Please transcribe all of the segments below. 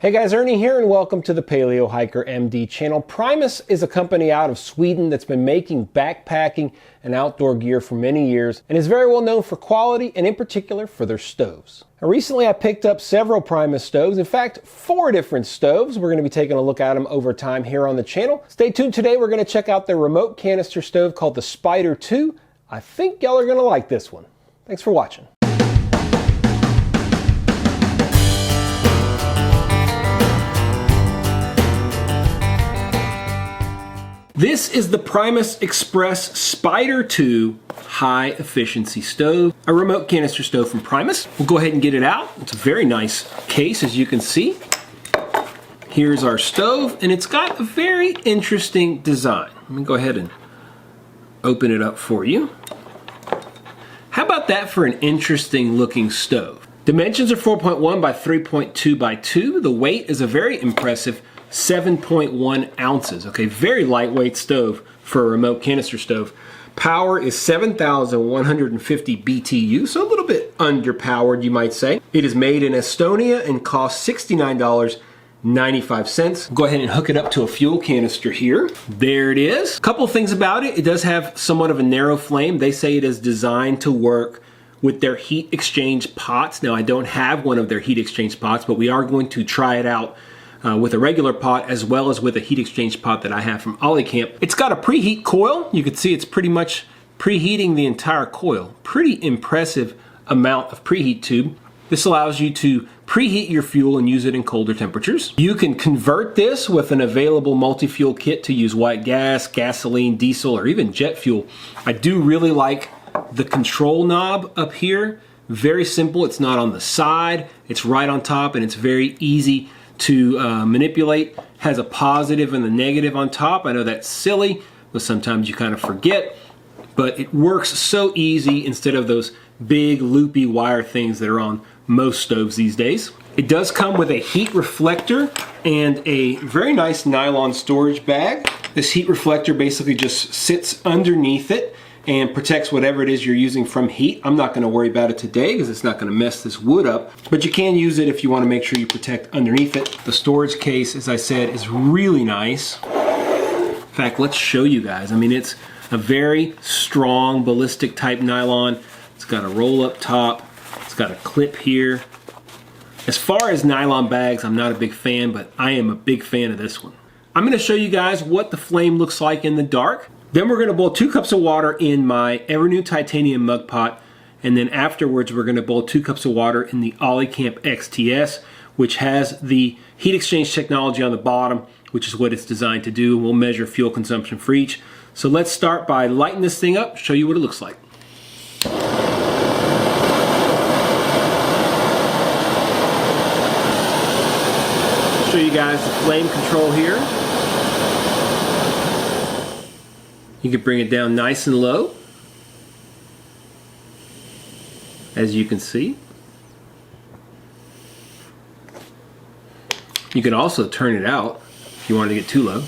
Hey guys, Ernie here and welcome to the Paleo Hiker MD channel. Primus is a company out of Sweden that's been making backpacking and outdoor gear for many years and is very well known for quality and in particular for their stoves. Now, recently I picked up several Primus stoves, in fact 4 different stoves. We're going to be taking a look at them over time here on the channel. Stay tuned today, we're going to check out their remote canister stove called the Spider 2. I think y'all are going to like this one. Thanks for watching. This is the Primus Express Spider 2 high efficiency stove, a remote canister stove from Primus. We'll go ahead and get it out. It's a very nice case, as you can see. Here's our stove, and it's got a very interesting design. Let me go ahead and open it up for you. How about that for an interesting looking stove? Dimensions are 4.1 by 3.2 by 2. The weight is a very impressive 7.1 ounces. Okay, very lightweight stove for a remote canister stove. Power is 7,150 BTU, so a little bit underpowered, you might say. It is made in Estonia and costs $69.95. Go ahead and hook it up to a fuel canister here. There it is. A couple things about it. It does have somewhat of a narrow flame. They say it is designed to work with their heat exchange pots. Now, I don't have one of their heat exchange pots, but we are going to try it out with a regular pot as well as with a heat exchange pot that I have from Camp. It's got a preheat coil. You can see it's pretty much preheating the entire coil. Pretty impressive amount of preheat tube. This allows you to preheat your fuel and use it in colder temperatures. You can convert this with an available multi-fuel kit to use white gas, gasoline, diesel, or even jet fuel. I do really like the control knob up here. Very simple. It's not on the side. It's right on top, and it's very easy to manipulate. Has a positive and a negative on top. I know that's silly, but sometimes you kind of forget, but it works so easy instead of those big loopy wire things that are on most stoves these days. It does come with a heat reflector and a very nice nylon storage bag. This heat reflector basically just sits underneath it and protects whatever it is you're using from heat. I'm not going to worry about it today because it's not going to mess this wood up, but you can use it if you want to make sure you protect underneath it. The storage case, as I said, is really nice. In fact, let's show you guys. I mean, it's a very strong ballistic type nylon. It's got a roll up top. It's got a clip here. As far as nylon bags, I'm not a big fan, but I am a big fan of this one. I'm going to show you guys what the flame looks like in the dark. Then we're going to boil 2 cups of water in my Evernew titanium mug pot, and then afterwards we're going to boil 2 cups of water in the Camp XTS, which has the heat exchange technology on the bottom, which is what it's designed to do. We'll measure fuel consumption for each. So let's start by lighting this thing up, show you what it looks like. Show you guys the flame control here. You can bring it down nice and low, as you can see. You can also turn it out if you want to get too low.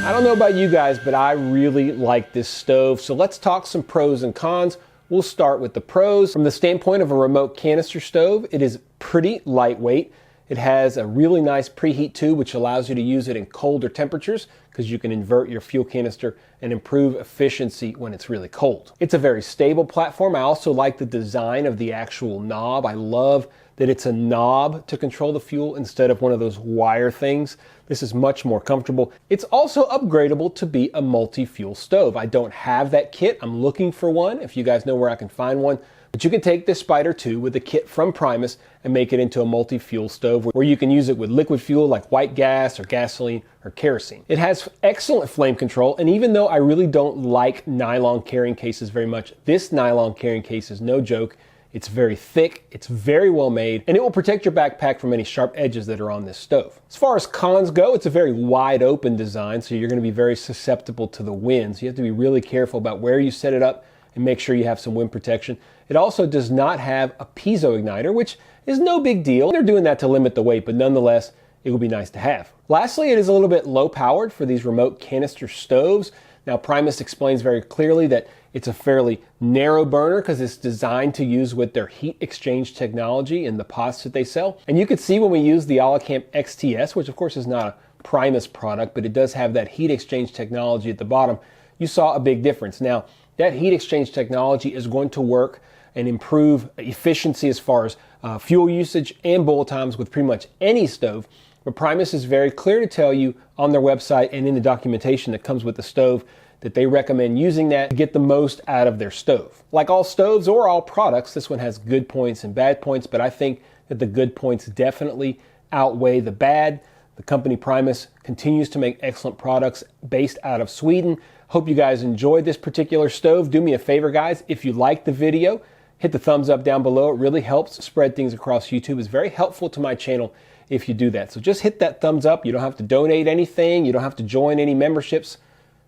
I don't know about you guys, but I really like this stove. So let's talk some pros and cons. We'll start with the pros. From the standpoint of a remote canister stove, it is pretty lightweight. It has a really nice preheat tube, which allows you to use it in colder temperatures because you can invert your fuel canister and improve efficiency when it's really cold. It's a very stable platform. I also like the design of the actual knob. I love that it's a knob to control the fuel instead of one of those wire things. This is much more comfortable. It's also upgradable to be a multi-fuel stove. I don't have that kit. I'm looking for one. If you guys know where I can find one. But you can take this Spider 2 with a kit from Primus and make it into a multi-fuel stove where you can use it with liquid fuel like white gas or gasoline or kerosene. It has excellent flame control, and even though I really don't like nylon carrying cases very much, this nylon carrying case is no joke. It's very thick, it's very well made, and it will protect your backpack from any sharp edges that are on this stove. As far as cons go, it's a very wide open design, so you're going to be very susceptible to the wind. So you have to be really careful about where you set it up and make sure you have some wind protection. It also does not have a piezo igniter, which is no big deal. They're doing that to limit the weight, but nonetheless, it will be nice to have. Lastly, it is a little bit low powered for these remote canister stoves. Now, Primus explains very clearly that it's a fairly narrow burner because it's designed to use with their heat exchange technology in the pots that they sell. And you could see when we use the Olicamp XTS, which of course is not a Primus product, but it does have that heat exchange technology at the bottom, you saw a big difference. Now, that heat exchange technology is going to work and improve efficiency as far as fuel usage and boil times with pretty much any stove. But Primus is very clear to tell you on their website and in the documentation that comes with the stove that they recommend using that to get the most out of their stove. Like all stoves or all products, this one has good points and bad points, but I think that the good points definitely outweigh the bad. The company Primus continues to make excellent products based out of Sweden. Hope you guys enjoyed this particular stove. Do me a favor, guys, if you liked the video, hit the thumbs up down below. It really helps spread things across YouTube. It's very helpful to my channel if you do that. So just hit that thumbs up. You don't have to donate anything. You don't have to join any memberships.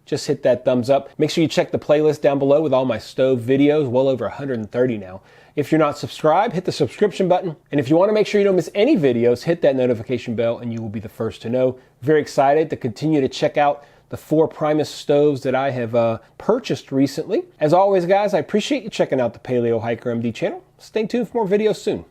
Just hit that thumbs up. Make sure you check the playlist down below with all my stove videos, well over 130 now. If you're not subscribed, hit the subscription button. And if you want to make sure you don't miss any videos, hit that notification bell and you will be the first to know. Very excited to continue to check out the 4 Primus stoves that I have purchased recently. As always, guys, I appreciate you checking out the Paleo Hiker MD channel. Stay tuned for more videos soon.